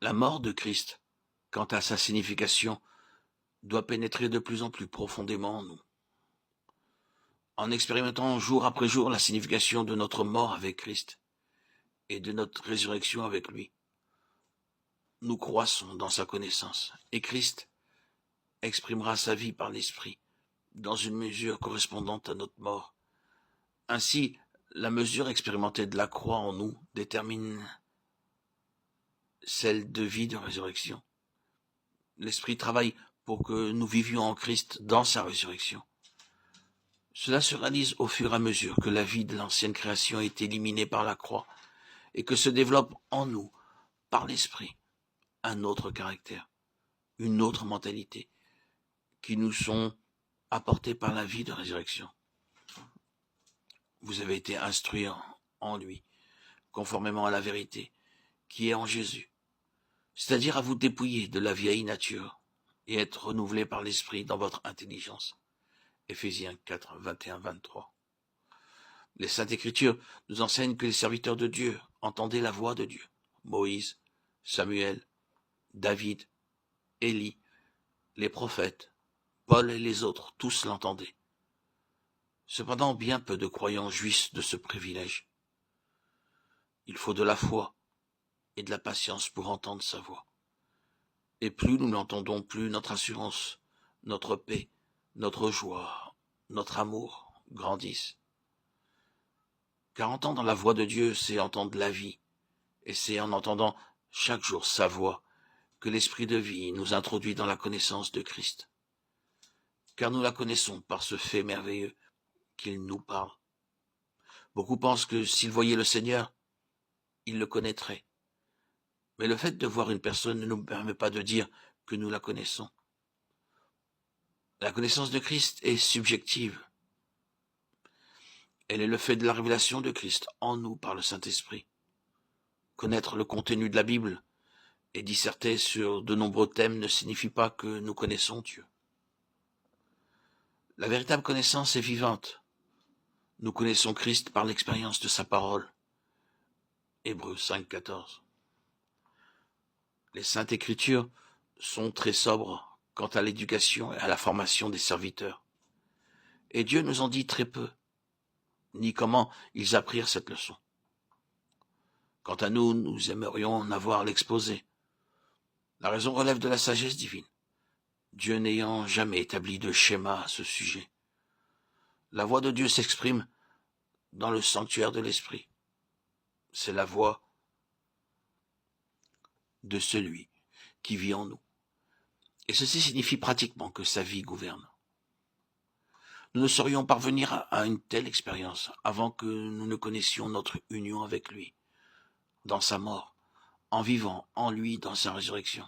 La mort de Christ, quant à sa signification, doit pénétrer de plus en plus profondément en nous. En expérimentant jour après jour la signification de notre mort avec Christ et de notre résurrection avec lui, nous croissons dans sa connaissance, et Christ exprimera sa vie par l'Esprit, dans une mesure correspondante à notre mort. Ainsi, la mesure expérimentée de la croix en nous détermine celle de vie de résurrection. L'Esprit travaille pour que nous vivions en Christ dans sa résurrection. Cela se réalise au fur et à mesure que la vie de l'ancienne création est éliminée par la croix et que se développe en nous, par l'Esprit, un autre caractère, une autre mentalité, qui nous sont apportés par la vie de résurrection. Vous avez été instruits en lui, conformément à la vérité, qui est en Jésus, c'est-à-dire à vous dépouiller de la vieille nature et être renouvelés par l'Esprit dans votre intelligence. Éphésiens 4, 21-23. Les Saintes Écritures nous enseignent que les serviteurs de Dieu entendaient la voix de Dieu. Moïse, Samuel, David, Élie, les prophètes, Paul et les autres, tous l'entendaient. Cependant, bien peu de croyants jouissent de ce privilège. Il faut de la foi et de la patience pour entendre sa voix. Et plus nous l'entendons, plus notre assurance, notre paix, notre joie, notre amour grandissent. Car entendre la voix de Dieu, c'est entendre la vie, et c'est en entendant chaque jour sa voix que l'Esprit de vie nous introduit dans la connaissance de Christ. Car nous la connaissons par ce fait merveilleux qu'il nous parle. Beaucoup pensent que s'ils voyaient le Seigneur, ils le connaîtraient. Mais le fait de voir une personne ne nous permet pas de dire que nous la connaissons. La connaissance de Christ est subjective. Elle est le fait de la révélation de Christ en nous par le Saint-Esprit. Connaître le contenu de la Bible et disserter sur de nombreux thèmes ne signifie pas que nous connaissons Dieu. La véritable connaissance est vivante. Nous connaissons Christ par l'expérience de sa parole. Hébreux 5, 14. Les Saintes Écritures sont très sobres quant à l'éducation et à la formation des serviteurs. Et Dieu nous en dit très peu, ni comment ils apprirent cette leçon. Quant à nous, nous aimerions en avoir l'exposé. La raison relève de la sagesse divine, Dieu n'ayant jamais établi de schéma à ce sujet. La voix de Dieu s'exprime dans le sanctuaire de l'Esprit. C'est la voix de celui qui vit en nous. Et ceci signifie pratiquement que sa vie gouverne. Nous ne saurions parvenir à une telle expérience avant que nous ne connaissions notre union avec lui, dans sa mort, en vivant en lui dans sa résurrection.